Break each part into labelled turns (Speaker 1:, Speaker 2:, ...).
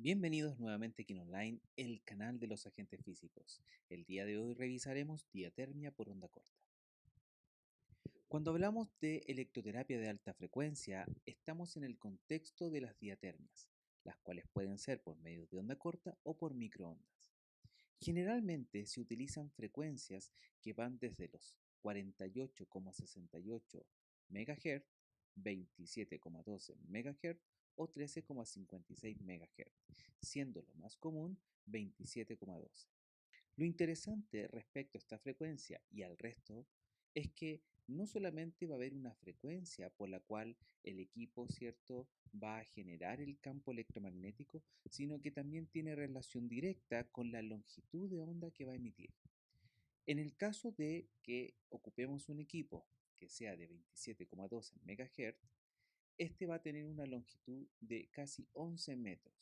Speaker 1: Bienvenidos nuevamente aquí en Online, el canal de los agentes físicos. El día de hoy revisaremos diatermia por onda corta. Cuando hablamos de electroterapia de alta frecuencia, estamos en el contexto de las diatermias, las cuales pueden ser por medio de onda corta o por microondas. Generalmente se utilizan frecuencias que van desde los 48,68 MHz, 27,12 MHz o 13,56 MHz, siendo lo más común 27,12. Lo interesante respecto a esta frecuencia y al resto es que no solamente va a haber una frecuencia por la cual el equipo, ¿cierto?, va a generar el campo electromagnético, sino que también tiene relación directa con la longitud de onda que va a emitir. En el caso de que ocupemos un equipo que sea de 27,12 MHz, este va a tener una longitud de casi 11 metros,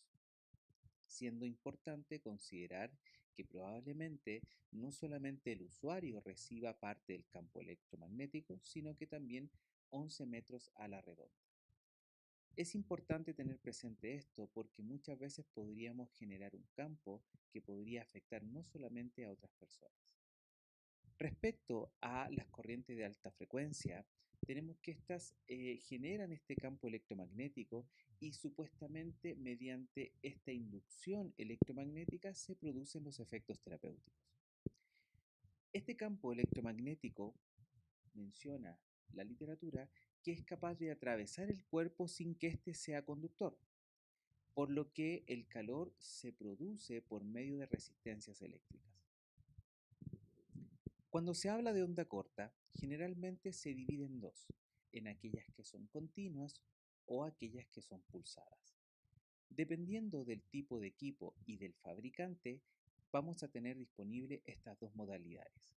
Speaker 1: siendo importante considerar que probablemente no solamente el usuario reciba parte del campo electromagnético, sino que también 11 metros a la redonda. Es importante tener presente esto porque muchas veces podríamos generar un campo que podría afectar no solamente a otras personas. Respecto a las corrientes de alta frecuencia, tenemos que estas generan este campo electromagnético y supuestamente mediante esta inducción electromagnética se producen los efectos terapéuticos. Este campo electromagnético menciona la literatura que es capaz de atravesar el cuerpo sin que éste sea conductor, por lo que el calor se produce por medio de resistencias eléctricas. Cuando se habla de onda corta, generalmente se divide en dos, en aquellas que son continuas o aquellas que son pulsadas. Dependiendo del tipo de equipo y del fabricante, vamos a tener disponible estas dos modalidades.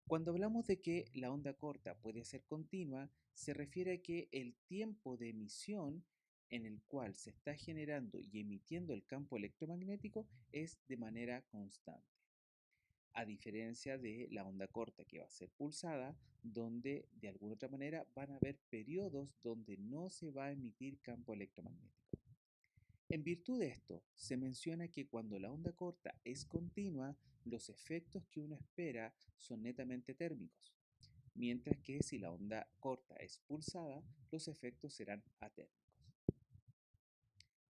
Speaker 1: Cuando hablamos de que la onda corta puede ser continua, se refiere a que el tiempo de emisión en el cual se está generando y emitiendo el campo electromagnético es de manera constante, a diferencia de la onda corta que va a ser pulsada, donde de alguna otra manera van a haber periodos donde no se va a emitir campo electromagnético. En virtud de esto, se menciona que cuando la onda corta es continua, los efectos que uno espera son netamente térmicos, mientras que si la onda corta es pulsada, los efectos serán atérmicos.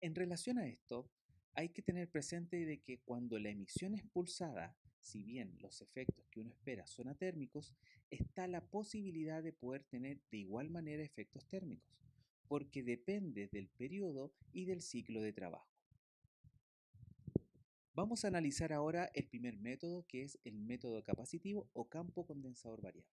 Speaker 1: En relación a esto, hay que tener presente de que cuando la emisión es pulsada, si bien los efectos que uno espera son atérmicos, está la posibilidad de poder tener de igual manera efectos térmicos, porque depende del periodo y del ciclo de trabajo. Vamos a analizar ahora el primer método, que es el método capacitivo o campo condensador variable.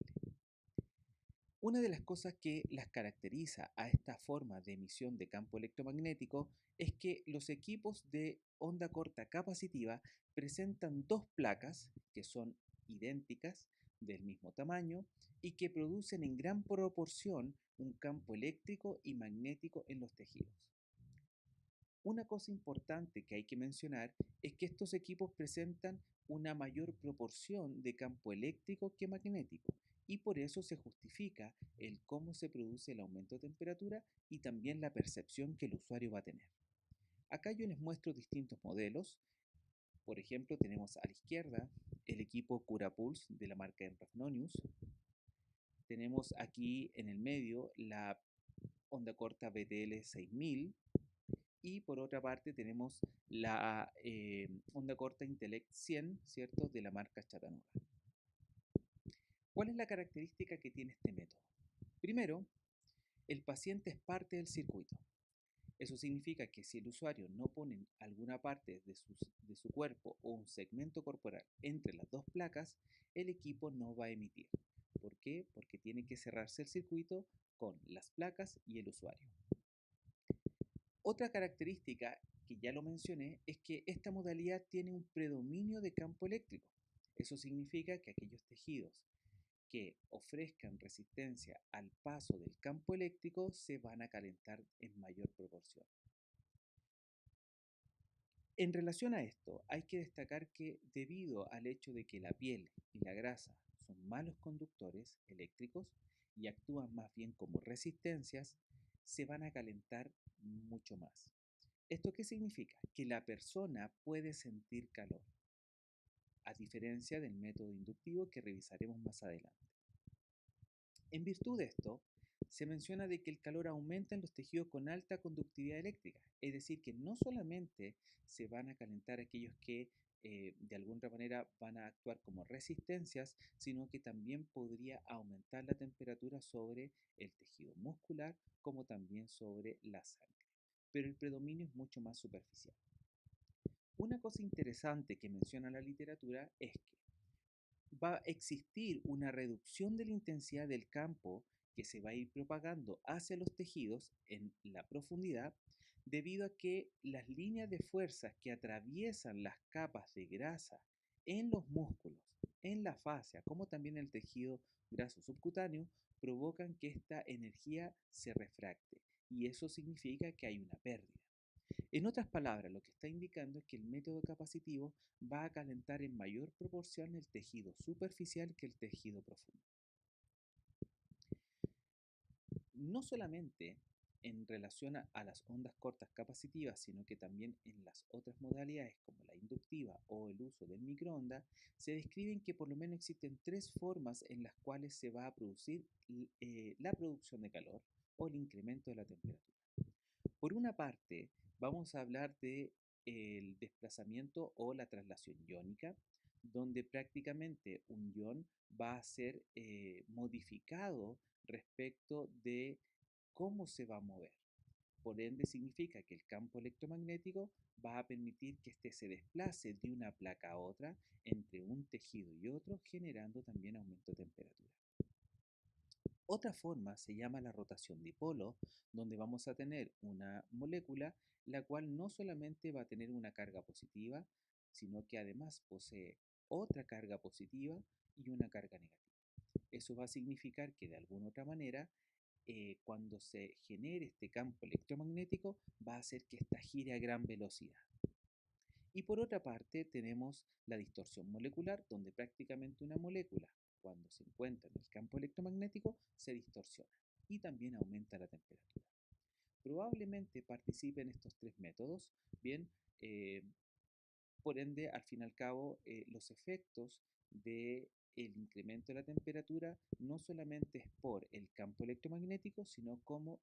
Speaker 1: Una de las cosas que las caracteriza a esta forma de emisión de campo electromagnético es que los equipos de onda corta capacitiva presentan dos placas que son idénticas, del mismo tamaño y que producen en gran proporción un campo eléctrico y magnético en los tejidos. Una cosa importante que hay que mencionar es que estos equipos presentan una mayor proporción de campo eléctrico que magnético y por eso se justifica el cómo se produce el aumento de temperatura y también la percepción que el usuario va a tener. Acá yo les muestro distintos modelos. Por ejemplo, tenemos a la izquierda el equipo CuraPulse de la marca Enfrafnonius. Tenemos aquí en el medio la onda corta BTL 6000 y por otra parte tenemos la onda corta Intellect 100, ¿cierto?, de la marca Chattanooga. ¿Cuál es la característica que tiene este método? Primero, el paciente es parte del circuito. Eso significa que si el usuario no pone alguna parte de su cuerpo o un segmento corporal entre las dos placas, el equipo no va a emitir. ¿Por qué? Porque tiene que cerrarse el circuito con las placas y el usuario. Otra característica que ya lo mencioné es que esta modalidad tiene un predominio de campo eléctrico. Eso significa que aquellos tejidos que ofrezcan resistencia al paso del campo eléctrico se van a calentar en mayor proporción. En relación a esto, hay que destacar que debido al hecho de que la piel y la grasa son malos conductores eléctricos y actúan más bien como resistencias, se van a calentar mucho más. ¿Esto qué significa? Que la persona puede sentir calor, a diferencia del método inductivo que revisaremos más adelante. En virtud de esto, se menciona de que el calor aumenta en los tejidos con alta conductividad eléctrica, es decir, que no solamente se van a calentar aquellos que de alguna manera van a actuar como resistencias, sino que también podría aumentar la temperatura sobre el tejido muscular como también sobre la sangre. Pero el predominio es mucho más superficial. Una cosa interesante que menciona la literatura es que va a existir una reducción de la intensidad del campo que se va a ir propagando hacia los tejidos en la profundidad debido a que las líneas de fuerza que atraviesan las capas de grasa en los músculos, en la fascia, como también en el tejido graso subcutáneo, provocan que esta energía se refracte y eso significa que hay una pérdida. En otras palabras, lo que está indicando es que el método capacitivo va a calentar en mayor proporción el tejido superficial que el tejido profundo. No solamente en relación a las ondas cortas capacitivas, sino que también en las otras modalidades como la inductiva o el uso del microondas, se describen que por lo menos existen tres formas en las cuales se va a producir la producción de calor o el incremento de la temperatura. Por una parte, vamos a hablar de el desplazamiento o la traslación iónica, donde prácticamente un ion va a ser modificado respecto de cómo se va a mover. Por ende, significa que el campo electromagnético va a permitir que éste se desplace de una placa a otra entre un tejido y otro, generando también aumento de temperatura. Otra forma se llama la rotación dipolo, donde vamos a tener una molécula la cual no solamente va a tener una carga positiva, sino que además posee otra carga positiva y una carga negativa. Eso va a significar que de alguna otra manera, cuando se genere este campo electromagnético, va a hacer que ésta gire a gran velocidad. Y por otra parte tenemos la distorsión molecular, donde prácticamente una molécula, cuando se encuentra en el campo electromagnético, se distorsiona y también aumenta la temperatura. Probablemente participen estos tres métodos, bien, eh, por ende, al fin y al cabo, los efectos del incremento de la temperatura no solamente es por el campo electromagnético, sino cómo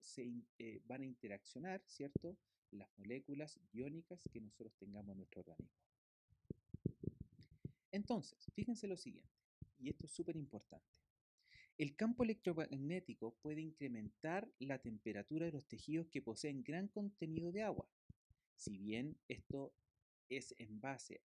Speaker 1: van a interaccionar, ¿cierto?, las moléculas iónicas que nosotros tengamos en nuestro organismo. Entonces, fíjense lo siguiente, y esto es súper importante. El campo electromagnético puede incrementar la temperatura de los tejidos que poseen gran contenido de agua. Si bien esto es en base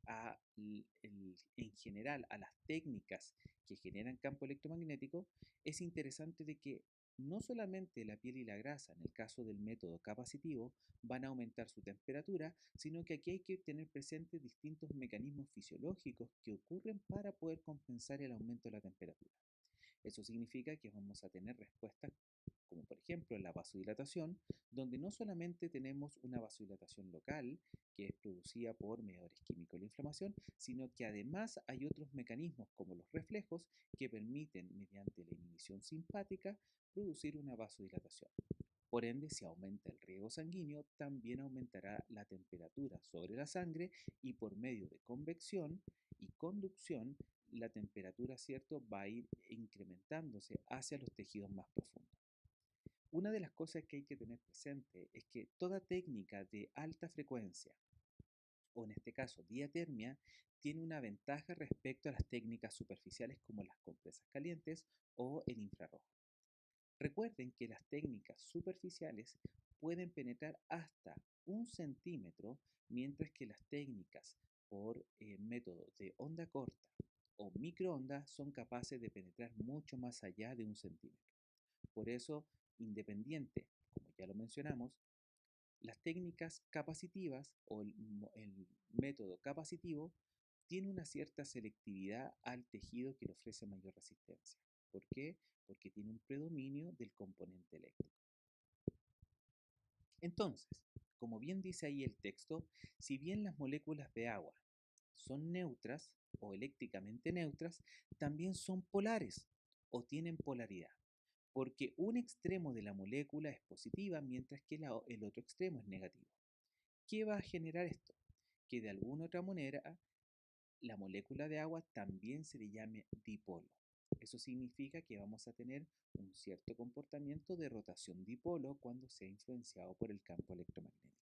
Speaker 1: en general a las técnicas que generan campo electromagnético, es interesante de que no solamente la piel y la grasa, en el caso del método capacitivo, van a aumentar su temperatura, sino que aquí hay que tener presentes distintos mecanismos fisiológicos que ocurren para poder compensar el aumento de la temperatura. Eso significa que vamos a tener respuestas como por ejemplo la vasodilatación, donde no solamente tenemos una vasodilatación local, que es producida por mediadores químicos de la inflamación, sino que además hay otros mecanismos como los reflejos que permiten, mediante la inhibición simpática, producir una vasodilatación. Por ende, si aumenta el riego sanguíneo, también aumentará la temperatura sobre la sangre y por medio de convección y conducción, la temperatura, ¿cierto?, va a ir incrementándose hacia los tejidos más profundos. Una de las cosas que hay que tener presente es que toda técnica de alta frecuencia, o en este caso diatermia, tiene una ventaja respecto a las técnicas superficiales como las compresas calientes o el infrarrojo. Recuerden que las técnicas superficiales pueden penetrar hasta 1 centímetro, mientras que las técnicas por método de onda corta o microondas son capaces de penetrar mucho más allá de 1 centímetro. Por eso, independiente, como ya lo mencionamos, las técnicas capacitivas o el método capacitivo tiene una cierta selectividad al tejido que le ofrece mayor resistencia. ¿Por qué? Porque tiene un predominio del componente eléctrico. Entonces, como bien dice ahí el texto, si bien las moléculas de agua son neutras o eléctricamente neutras, también son polares o tienen polaridad, porque un extremo de la molécula es positiva mientras que el otro extremo es negativo. ¿Qué va a generar esto? Que de alguna otra manera la molécula de agua también se le llame dipolo. Eso significa que vamos a tener un cierto comportamiento de rotación dipolo cuando sea influenciado por el campo electromagnético.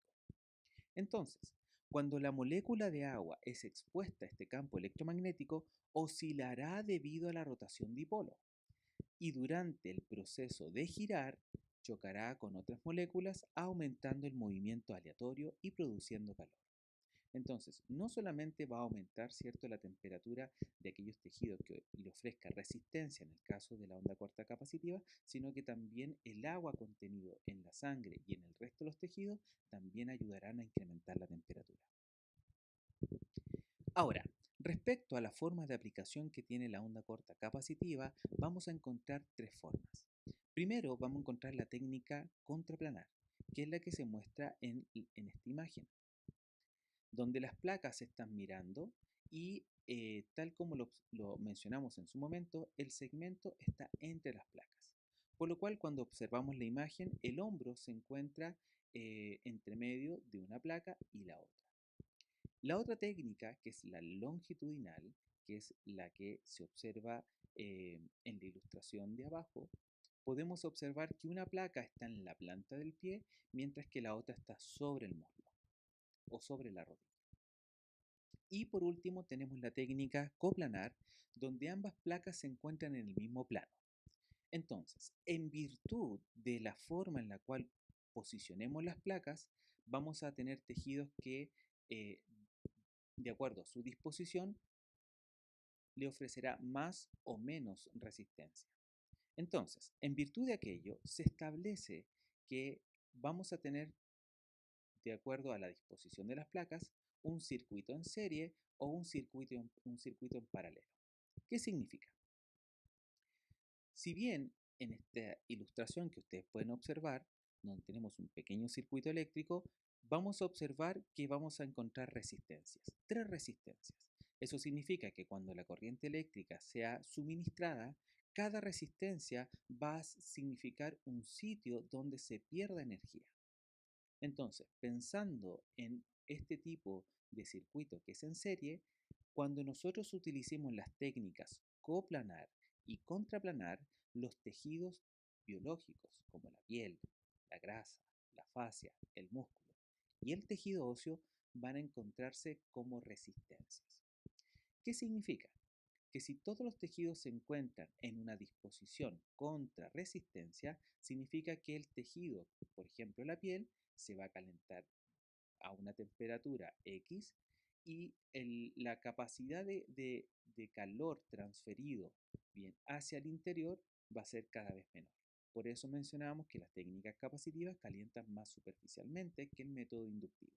Speaker 1: Entonces, cuando la molécula de agua es expuesta a este campo electromagnético, oscilará debido a la rotación dipolo y durante el proceso de girar chocará con otras moléculas aumentando el movimiento aleatorio y produciendo calor. Entonces, no solamente va a aumentar, ¿cierto?, la temperatura de aquellos tejidos que le ofrezca resistencia en el caso de la onda corta capacitiva, sino que también el agua contenido en la sangre y en el resto de los tejidos también ayudarán a incrementar la temperatura. Ahora, respecto a la forma de aplicación que tiene la onda corta capacitiva, vamos a encontrar tres formas. Primero, vamos a encontrar la técnica contraplanar, que es la que se muestra en esta imagen, donde las placas se están mirando y tal como lo mencionamos en su momento, el segmento está entre las placas. Por lo cual, cuando observamos la imagen, el hombro se encuentra entre medio de una placa y la otra. La otra técnica, que es la longitudinal, que es la que se observa en la ilustración de abajo, podemos observar que una placa está en la planta del pie, mientras que la otra está sobre el muslo o sobre la rodilla. Y por último tenemos la técnica coplanar, donde ambas placas se encuentran en el mismo plano. Entonces, en virtud de la forma en la cual posicionemos las placas, vamos a tener tejidos que, eh, de acuerdo a su disposición, le ofrecerá más o menos resistencia. Entonces, en virtud de aquello, se establece que vamos a tener, de acuerdo a la disposición de las placas, un circuito en serie o un circuito en paralelo. ¿Qué significa? Si bien en esta ilustración que ustedes pueden observar, donde tenemos un pequeño circuito eléctrico, vamos a observar que vamos a encontrar resistencias, tres resistencias. Eso significa que cuando la corriente eléctrica sea suministrada, cada resistencia va a significar un sitio donde se pierda energía. Entonces, pensando en este tipo de circuito que es en serie, cuando nosotros utilicemos las técnicas coplanar y contraplanar, los tejidos biológicos como la piel, la grasa, la fascia, el músculo y el tejido óseo van a encontrarse como resistencias. ¿Qué significa? Que si todos los tejidos se encuentran en una disposición contra resistencia, significa que el tejido, por ejemplo la piel, se va a calentar a una temperatura X y la capacidad de calor transferido bien hacia el interior va a ser cada vez menor. Por eso mencionábamos que las técnicas capacitivas calientan más superficialmente que el método inductivo.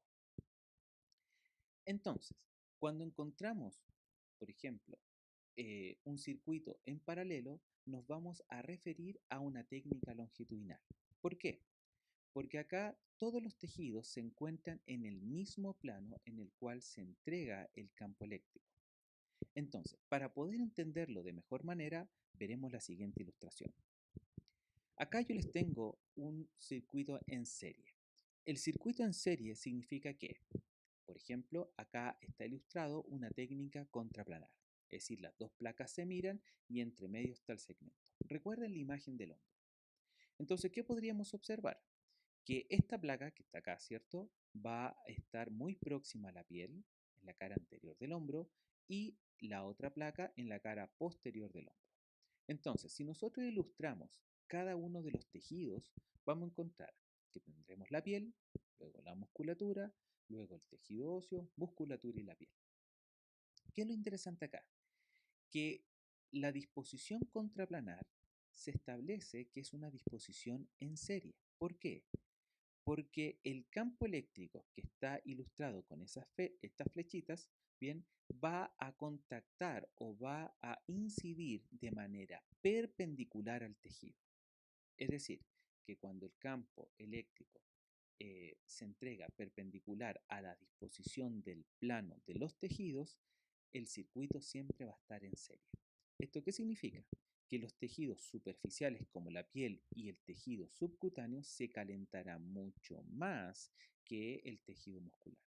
Speaker 1: Entonces, cuando encontramos, por ejemplo, un circuito en paralelo, nos vamos a referir a una técnica longitudinal. ¿Por qué? Porque acá todos los tejidos se encuentran en el mismo plano en el cual se entrega el campo eléctrico. Entonces, para poder entenderlo de mejor manera, veremos la siguiente ilustración. Acá yo les tengo un circuito en serie. El circuito en serie significa que, por ejemplo, acá está ilustrado una técnica contraplanar. Es decir, las dos placas se miran y entre medio está el segmento. Recuerden la imagen del hombro. Entonces, ¿qué podríamos observar? Que esta placa que está acá, ¿cierto? Va a estar muy próxima a la piel, en la cara anterior del hombro, y la otra placa en la cara posterior del hombro. Entonces, si nosotros ilustramos cada uno de los tejidos, vamos a encontrar que tendremos la piel, luego la musculatura, luego el tejido óseo, musculatura y la piel. ¿Qué es lo interesante acá? Que la disposición contraplanar se establece que es una disposición en serie. ¿Por qué? Porque el campo eléctrico que está ilustrado con estas flechitas, bien, va a contactar o va a incidir de manera perpendicular al tejido. Es decir, que cuando el campo eléctrico se entrega perpendicular a la disposición del plano de los tejidos, el circuito siempre va a estar en serie. ¿Esto qué significa? Que los tejidos superficiales como la piel y el tejido subcutáneo se calentarán mucho más que el tejido muscular.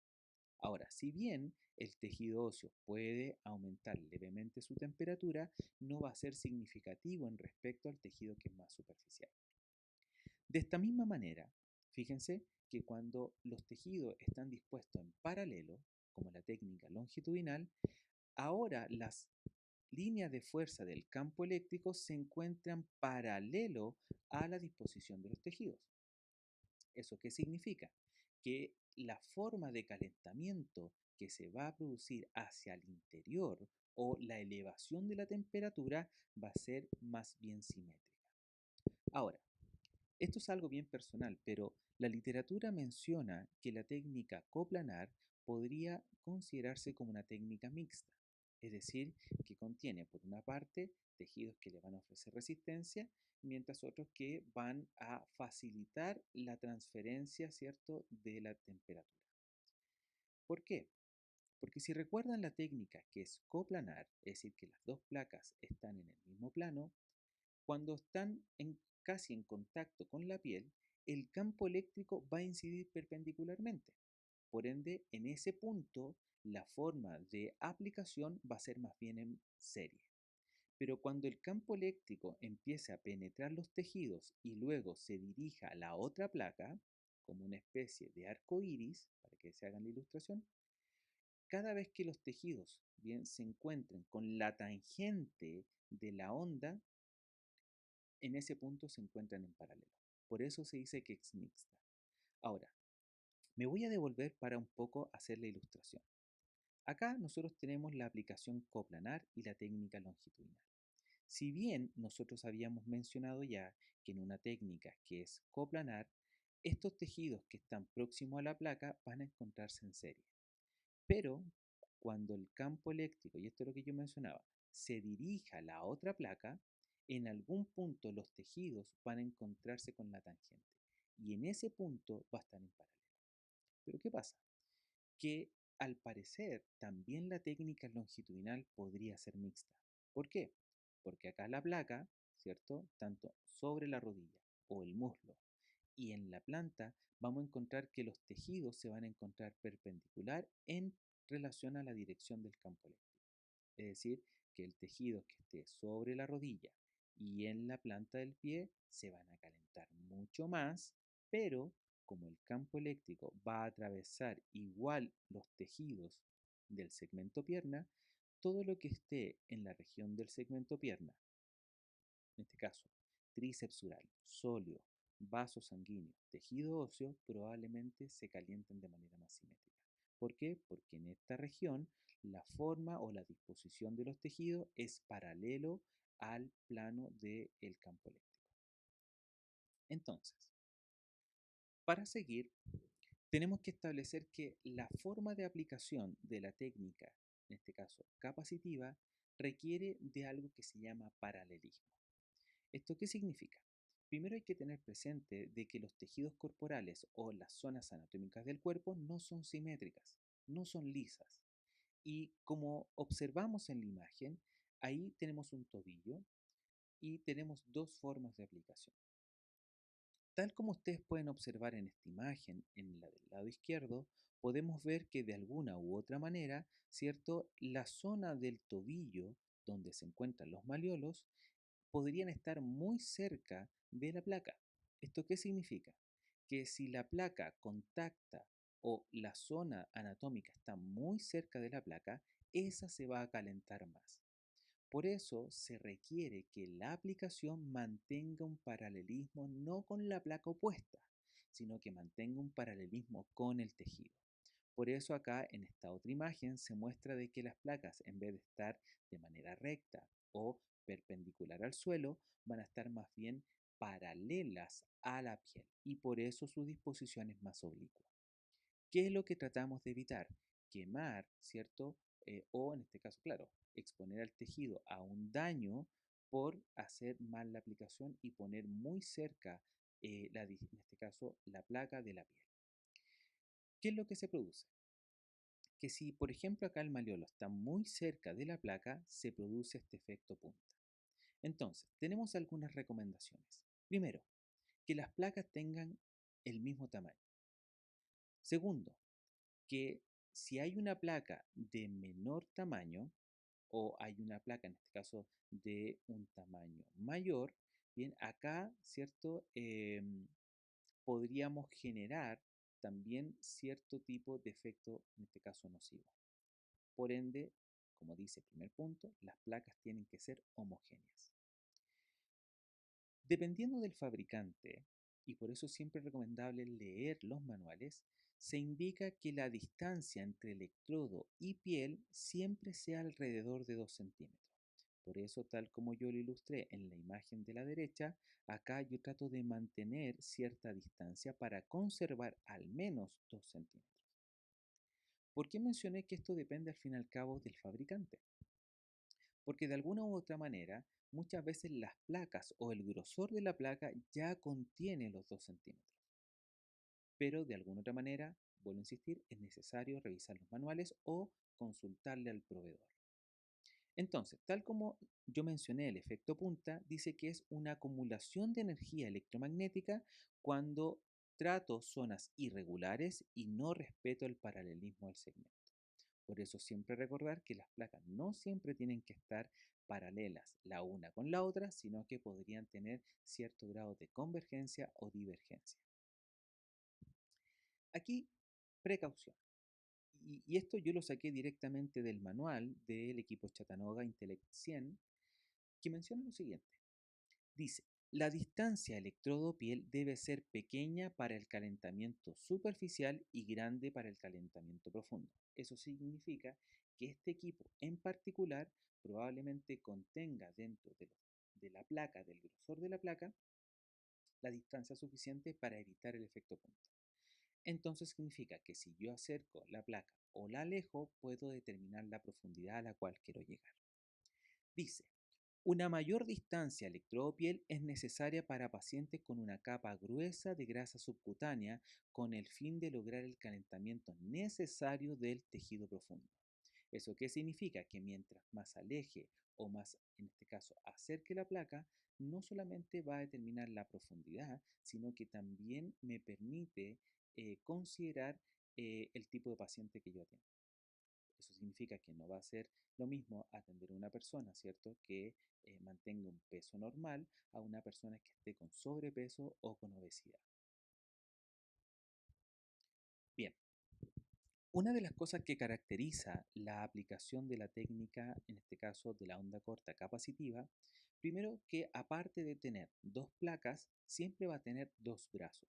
Speaker 1: Ahora, si bien el tejido óseo puede aumentar levemente su temperatura, no va a ser significativo en respecto al tejido que es más superficial. De esta misma manera, fíjense que cuando los tejidos están dispuestos en paralelo, como la técnica longitudinal, ahora las líneas de fuerza del campo eléctrico se encuentran paralelo a la disposición de los tejidos. ¿Eso qué significa? Que la forma de calentamiento que se va a producir hacia el interior o la elevación de la temperatura va a ser más bien simétrica. Ahora, esto es algo bien personal, pero la literatura menciona que la técnica coplanar podría considerarse como una técnica mixta, es decir, que contiene por una parte tejidos que le van a ofrecer resistencia, mientras otros que van a facilitar la transferencia, ¿cierto?, de la temperatura. ¿Por qué? Porque si recuerdan la técnica que es coplanar, es decir, que las dos placas están en el mismo plano, cuando están casi en contacto con la piel, el campo eléctrico va a incidir perpendicularmente. Por ende, en ese punto, la forma de aplicación va a ser más bien en serie. Pero cuando el campo eléctrico empiece a penetrar los tejidos y luego se dirija a la otra placa, como una especie de arco iris, para que se hagan la ilustración, cada vez que los tejidos bien se encuentren con la tangente de la onda, en ese punto se encuentran en paralelo. Por eso se dice que es mixta. Ahora, me voy a devolver para un poco hacer la ilustración. Acá nosotros tenemos la aplicación coplanar y la técnica longitudinal. Si bien nosotros habíamos mencionado ya que en una técnica que es coplanar, estos tejidos que están próximos a la placa van a encontrarse en serie. Pero cuando el campo eléctrico, y esto es lo que yo mencionaba, se dirija a la otra placa, en algún punto los tejidos van a encontrarse con la tangente. Y en ese punto va a estar en paralelo. Pero ¿qué pasa? Que al parecer también la técnica longitudinal podría ser mixta. ¿Por qué? Porque acá la placa, ¿cierto? Tanto sobre la rodilla o el muslo y en la planta vamos a encontrar que los tejidos se van a encontrar perpendicular en relación a la dirección del campo eléctrico. Es decir, que el tejido que esté sobre la rodilla y en la planta del pie se van a calentar mucho más, pero como el campo eléctrico va a atravesar igual los tejidos del segmento pierna, todo lo que esté en la región del segmento pierna, en este caso tríceps sural, sóleo, vaso sanguíneo, tejido óseo, probablemente se calienten de manera más simétrica. ¿Por qué? Porque en esta región la forma o la disposición de los tejidos es paralelo al plano del campo eléctrico. Entonces, para seguir, tenemos que establecer que la forma de aplicación de la técnica, en este caso capacitiva, requiere de algo que se llama paralelismo. ¿Esto qué significa? Primero hay que tener presente de que los tejidos corporales o las zonas anatómicas del cuerpo no son simétricas, no son lisas. Y como observamos en la imagen, ahí tenemos un tobillo y tenemos dos formas de aplicación. Tal como ustedes pueden observar en esta imagen, en la del lado izquierdo, podemos ver que de alguna u otra manera, ¿cierto? La zona del tobillo donde se encuentran los maliolos podrían estar muy cerca de la placa. ¿Esto qué significa? Que si la placa contacta o la zona anatómica está muy cerca de la placa, esa se va a calentar más. Por eso se requiere que la aplicación mantenga un paralelismo no con la placa opuesta, sino que mantenga un paralelismo con el tejido. Por eso acá en esta otra imagen se muestra de que las placas, en vez de estar de manera recta o perpendicular al suelo, van a estar más bien paralelas a la piel y por eso su disposición es más oblicua. ¿Qué es lo que tratamos de evitar? Quemar, ¿cierto? O en este caso, claro, exponer al tejido a un daño por hacer mal la aplicación y poner muy cerca, en este caso, la placa de la piel. ¿Qué es lo que se produce? Que si, por ejemplo, acá el maleolo está muy cerca de la placa, se produce este efecto punta. Entonces, tenemos algunas recomendaciones. Primero, que las placas tengan el mismo tamaño. Segundo, que si hay una placa de menor tamaño o hay una placa, en este caso, de un tamaño mayor, bien, acá, ¿cierto? Podríamos generar también cierto tipo de efecto, en este caso, nocivo. Por ende, como dice el primer punto, las placas tienen que ser homogéneas. Dependiendo del fabricante, y por eso siempre es recomendable leer los manuales, se indica que la distancia entre electrodo y piel siempre sea alrededor de 2 centímetros. Por eso, tal como yo lo ilustré en la imagen de la derecha, acá yo trato de mantener cierta distancia para conservar al menos 2 centímetros. ¿Por qué mencioné que esto depende al fin y al cabo del fabricante? Porque de alguna u otra manera, muchas veces las placas o el grosor de la placa ya contiene los 2 centímetros. Pero de alguna otra manera, vuelvo a insistir, es necesario revisar los manuales o consultarle al proveedor. Entonces, tal como yo mencioné, el efecto punta dice que es una acumulación de energía electromagnética cuando trato zonas irregulares y no respeto el paralelismo del segmento. Por eso siempre recordar que las placas no siempre tienen que estar paralelas la una con la otra, sino que podrían tener cierto grado de convergencia o divergencia. Aquí, precaución. Y esto yo lo saqué directamente del manual del equipo Chattanooga Intellect 100, que menciona lo siguiente. Dice, la distancia electrodo-piel debe ser pequeña para el calentamiento superficial y grande para el calentamiento profundo. Eso significa que este equipo en particular probablemente contenga dentro de la placa, del grosor de la placa, la distancia suficiente para evitar el efecto punta. Entonces significa que si yo acerco la placa o la alejo, puedo determinar la profundidad a la cual quiero llegar. Dice, una mayor distancia electrodo-piel es necesaria para pacientes con una capa gruesa de grasa subcutánea con el fin de lograr el calentamiento necesario del tejido profundo. ¿Eso qué significa? Que mientras más aleje o más, en este caso, acerque la placa, no solamente va a determinar la profundidad, sino que también me permite considerar el tipo de paciente que yo atiendo. Eso significa que no va a ser lo mismo atender a una persona, ¿cierto?, que mantenga un peso normal a una persona que esté con sobrepeso o con obesidad. Bien, una de las cosas que caracteriza la aplicación de la técnica, en este caso de la onda corta capacitiva, primero que aparte de tener dos placas, siempre va a tener dos brazos.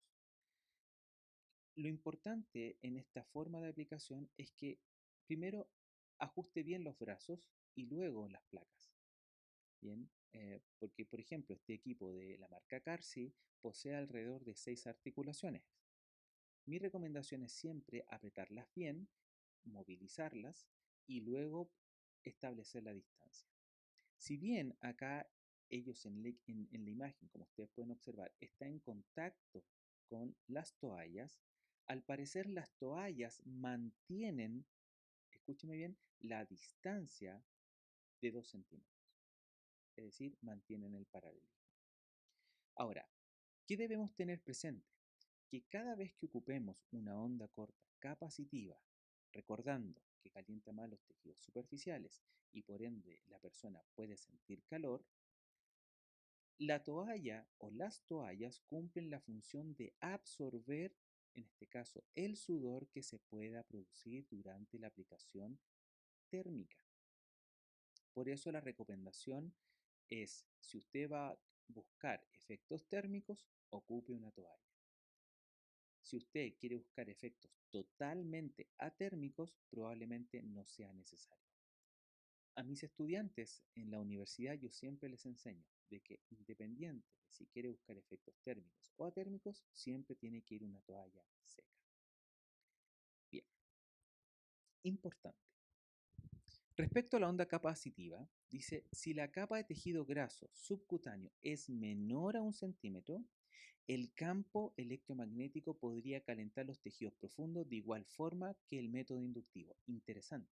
Speaker 1: Lo importante en esta forma de aplicación es que primero ajuste bien los brazos y luego las placas. Bien, porque por ejemplo este equipo de la marca Carsi posee alrededor de 6 articulaciones. Mi recomendación es siempre apretarlas bien, movilizarlas y luego establecer la distancia. Si bien acá ellos en la imagen, como ustedes pueden observar, está en contacto con las toallas, al parecer las toallas mantienen, escúcheme bien, la distancia de 2 centímetros, es decir, mantienen el paralelismo. Ahora, ¿qué debemos tener presente? Que cada vez que ocupemos una onda corta capacitiva, recordando que calienta más los tejidos superficiales y por ende la persona puede sentir calor, la toalla o las toallas cumplen la función de absorber, en este caso, el sudor que se pueda producir durante la aplicación térmica. Por eso la recomendación es, si usted va a buscar efectos térmicos, ocupe una toalla. Si usted quiere buscar efectos totalmente atérmicos, probablemente no sea necesario. A mis estudiantes en la universidad yo siempre les enseño de que independiente de si quiere buscar efectos térmicos o atérmicos, siempre tiene que ir una toalla seca. Bien, importante. Respecto a la onda capacitiva, dice, si la capa de tejido graso subcutáneo es menor a 1 centímetro, el campo electromagnético podría calentar los tejidos profundos de igual forma que el método inductivo. Interesante.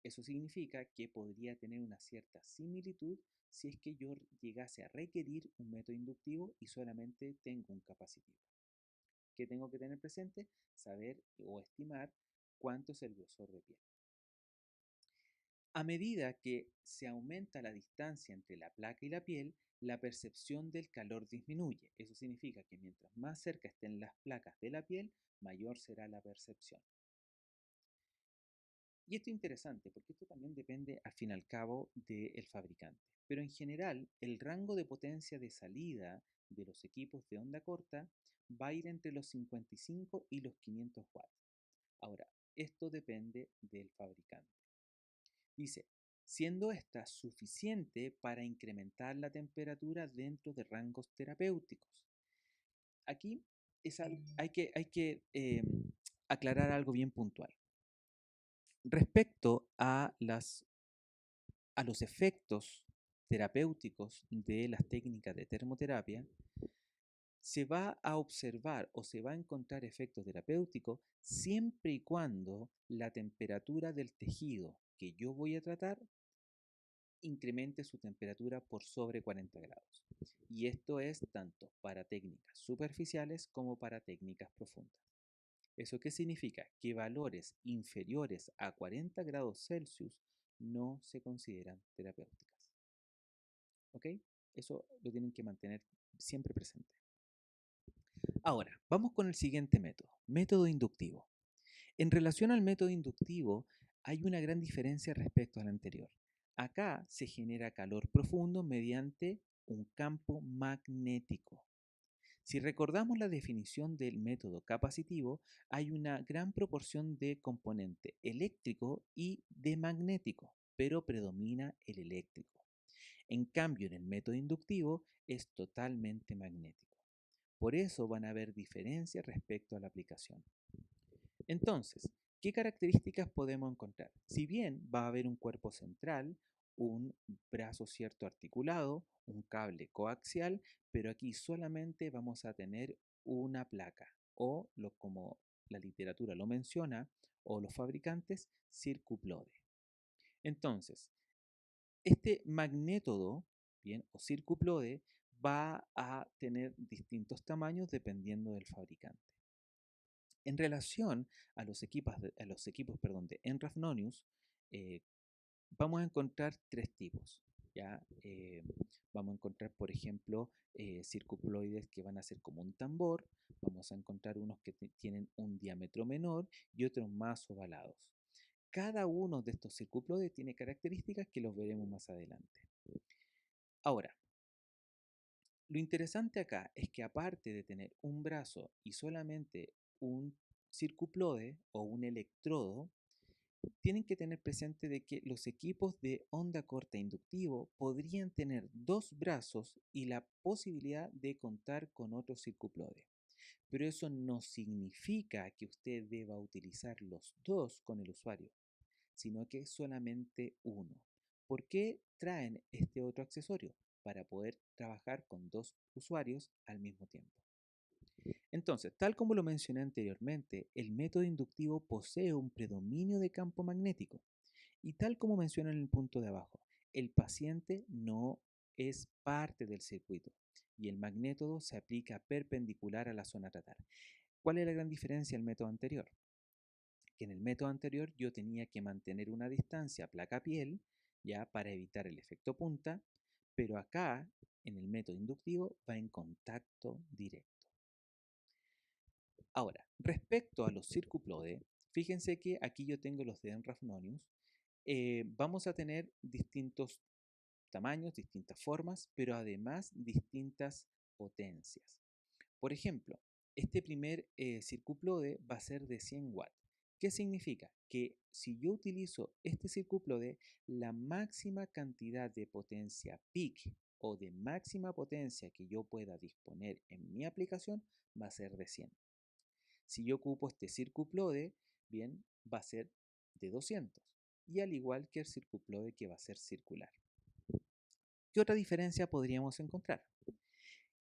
Speaker 1: Eso significa que podría tener una cierta similitud si es que yo llegase a requerir un método inductivo y solamente tengo un capacitivo. ¿Qué tengo que tener presente? Saber o estimar cuánto es el grosor de piel. A medida que se aumenta la distancia entre la placa y la piel, la percepción del calor disminuye. Eso significa que mientras más cerca estén las placas de la piel, mayor será la percepción. Y esto es interesante porque esto también depende al fin y al cabo del fabricante. Pero en general, el rango de potencia de salida de los equipos de onda corta va a ir entre los 55 y los 500 watts. Ahora, esto depende del fabricante. Dice, siendo esta suficiente para incrementar la temperatura dentro de rangos terapéuticos. Aquí hay que aclarar algo bien puntual. Respecto a los efectos terapéuticos de las técnicas de termoterapia, se va a observar o se va a encontrar efectos terapéuticos siempre y cuando la temperatura del tejido que yo voy a tratar incremente su temperatura por sobre 40 grados. Y esto es tanto para técnicas superficiales como para técnicas profundas. ¿Eso qué significa? Que valores inferiores a 40 grados Celsius no se consideran terapéuticas. ¿Ok? Eso lo tienen que mantener siempre presente. Ahora, vamos con el siguiente método, método inductivo. En relación al método inductivo, hay una gran diferencia respecto al anterior. Acá se genera calor profundo mediante un campo magnético. Si recordamos la definición del método capacitivo, hay una gran proporción de componente eléctrico y de magnético, pero predomina el eléctrico. En cambio, en el método inductivo es totalmente magnético. Por eso van a haber diferencias respecto a la aplicación. Entonces, ¿qué características podemos encontrar? Si bien va a haber un cuerpo central, un brazo cierto articulado, un cable coaxial, pero aquí solamente vamos a tener una placa o como la literatura lo menciona o los fabricantes, circuplode. Entonces, este magnétodo, bien, o circuplode va a tener distintos tamaños dependiendo del fabricante. En relación a los equipos de Enrafnonius, eh, vamos a encontrar tres tipos. ¿Ya? Vamos a encontrar, por ejemplo, circuploides que van a ser como un tambor, vamos a encontrar unos que tienen un diámetro menor y otros más ovalados. Cada uno de estos circuploides tiene características que los veremos más adelante. Ahora, lo interesante acá es que aparte de tener un brazo y solamente un circuplode o un electrodo, tienen que tener presente de que los equipos de onda corta inductivo podrían tener dos brazos y la posibilidad de contar con otro circuplode. Pero eso no significa que usted deba utilizar los dos con el usuario, sino que solamente uno. ¿Por qué traen este otro accesorio? Para poder trabajar con dos usuarios al mismo tiempo. Entonces, tal como lo mencioné anteriormente, el método inductivo posee un predominio de campo magnético. Y tal como menciono en el punto de abajo, el paciente no es parte del circuito y el magnétodo se aplica perpendicular a la zona a tratar. ¿Cuál es la gran diferencia del método anterior? Que en el método anterior yo tenía que mantener una distancia placa-piel ya para evitar el efecto punta, pero acá en el método inductivo va en contacto directo. Ahora, respecto a los circuplode, fíjense que aquí yo tengo los de Enrafnonius. Vamos a tener distintos tamaños, distintas formas, pero además distintas potencias. Por ejemplo, este primer circuplode va a ser de 100 watts. ¿Qué significa? Que si yo utilizo este circuplode, la máxima cantidad de potencia peak o de máxima potencia que yo pueda disponer en mi aplicación va a ser de 100. Si yo ocupo este circuplode, bien, va a ser de 200. Y al igual que el circuplode que va a ser circular. ¿Qué otra diferencia podríamos encontrar?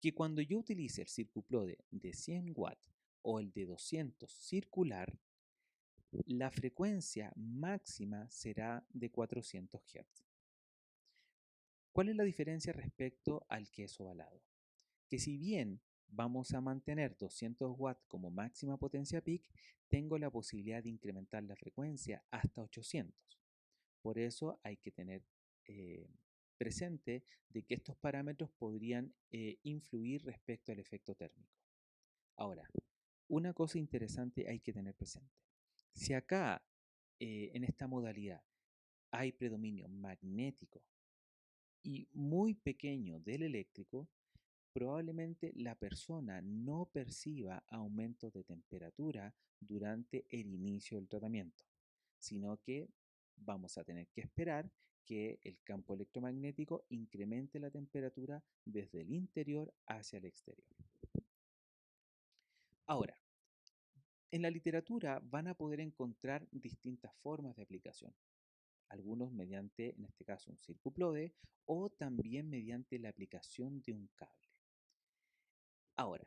Speaker 1: Que cuando yo utilice el circuplode de 100 watts o el de 200 circular, la frecuencia máxima será de 400 Hz. ¿Cuál es la diferencia respecto al que es ovalado? Que si bien vamos a mantener 200 watts como máxima potencia peak, tengo la posibilidad de incrementar la frecuencia hasta 800. Por eso hay que tener eh, presente de que estos parámetros podrían influir respecto al efecto térmico. Ahora, una cosa interesante hay que tener presente. Si acá, en esta modalidad, hay predominio magnético y muy pequeño del eléctrico, probablemente la persona no perciba aumentos de temperatura durante el inicio del tratamiento, sino que vamos a tener que esperar que el campo electromagnético incremente la temperatura desde el interior hacia el exterior. Ahora, en la literatura van a poder encontrar distintas formas de aplicación, algunos mediante, en este caso, un circuplode o también mediante la aplicación de un cable. Ahora,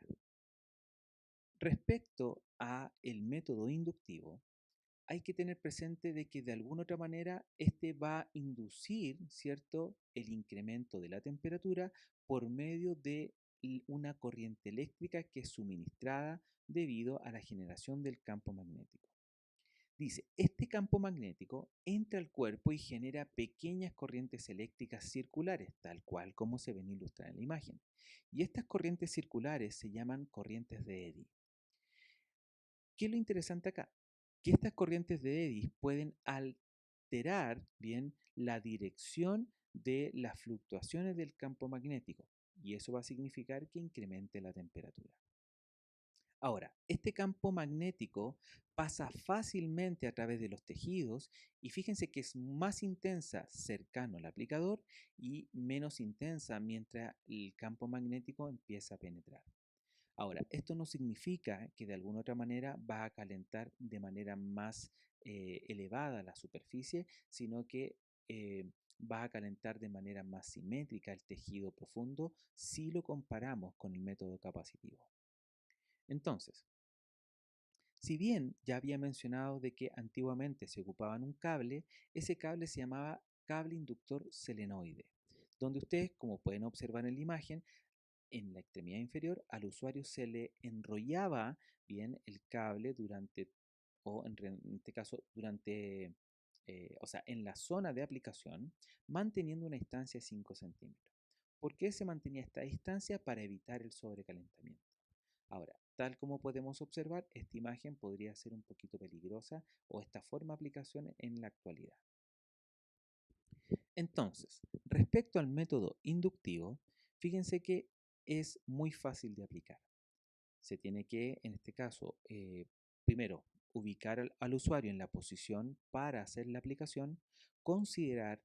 Speaker 1: respecto a el método inductivo, hay que tener presente de que de alguna otra manera este va a inducir, ¿cierto?, el incremento de la temperatura por medio de una corriente eléctrica que es suministrada debido a la generación del campo magnético. Dice, este campo magnético entra al cuerpo y genera pequeñas corrientes eléctricas circulares, tal cual como se ven ilustradas en la imagen. Y estas corrientes circulares se llaman corrientes de Eddy. ¿Qué es lo interesante acá? Que estas corrientes de Eddy pueden alterar bien la dirección de las fluctuaciones del campo magnético y eso va a significar que incremente la temperatura. Ahora, este campo magnético pasa fácilmente a través de los tejidos y fíjense que es más intensa cercano al aplicador y menos intensa mientras el campo magnético empieza a penetrar. Ahora, esto no significa que de alguna otra manera va a calentar de manera más elevada la superficie, sino que va a calentar de manera más simétrica el tejido profundo si lo comparamos con el método capacitivo. Entonces, si bien ya había mencionado de que antiguamente se ocupaba un cable, ese cable se llamaba cable inductor selenoide, donde ustedes, como pueden observar en la imagen, en la extremidad inferior al usuario se le enrollaba bien el cable durante, o en este caso, durante, o sea, en la zona de aplicación, manteniendo una distancia de 5 centímetros. ¿Por qué se mantenía esta distancia? Para evitar el sobrecalentamiento. Ahora, tal como podemos observar, esta imagen podría ser un poquito peligrosa o esta forma de aplicación en la actualidad. Entonces, respecto al método inductivo, fíjense que es muy fácil de aplicar. Se tiene que, en este caso, primero, ubicar al usuario en la posición para hacer la aplicación, considerar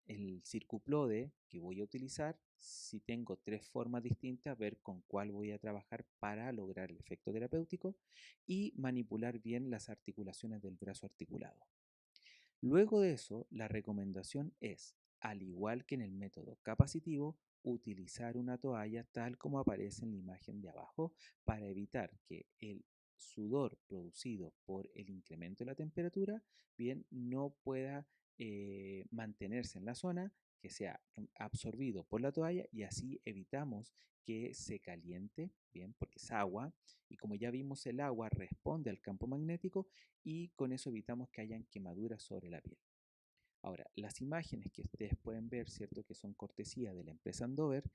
Speaker 1: el circuplode que voy a utilizar, si tengo tres formas distintas, ver con cuál voy a trabajar para lograr el efecto terapéutico y manipular bien las articulaciones del brazo articulado. Luego de eso, la recomendación es, al igual que en el método capacitivo, utilizar una toalla tal como aparece en la imagen de abajo para evitar que el sudor producido por el incremento de la temperatura bien no pueda mantenerse en la zona, que sea absorbido por la toalla y así evitamos que se caliente, bien, porque es agua y como ya vimos el agua responde al campo magnético y con eso evitamos que hayan quemaduras sobre la piel. Ahora, las imágenes que ustedes pueden ver, ¿cierto? Que son cortesía de la empresa Andover,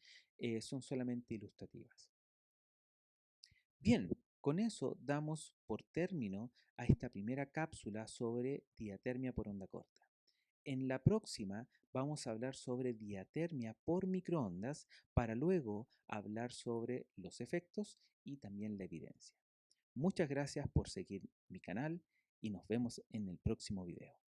Speaker 1: son solamente ilustrativas. Bien, con eso damos por término a esta primera cápsula sobre diatermia por onda corta. En la próxima vamos a hablar sobre diatermia por microondas para luego hablar sobre los efectos y también la evidencia. Muchas gracias por seguir mi canal y nos vemos en el próximo video.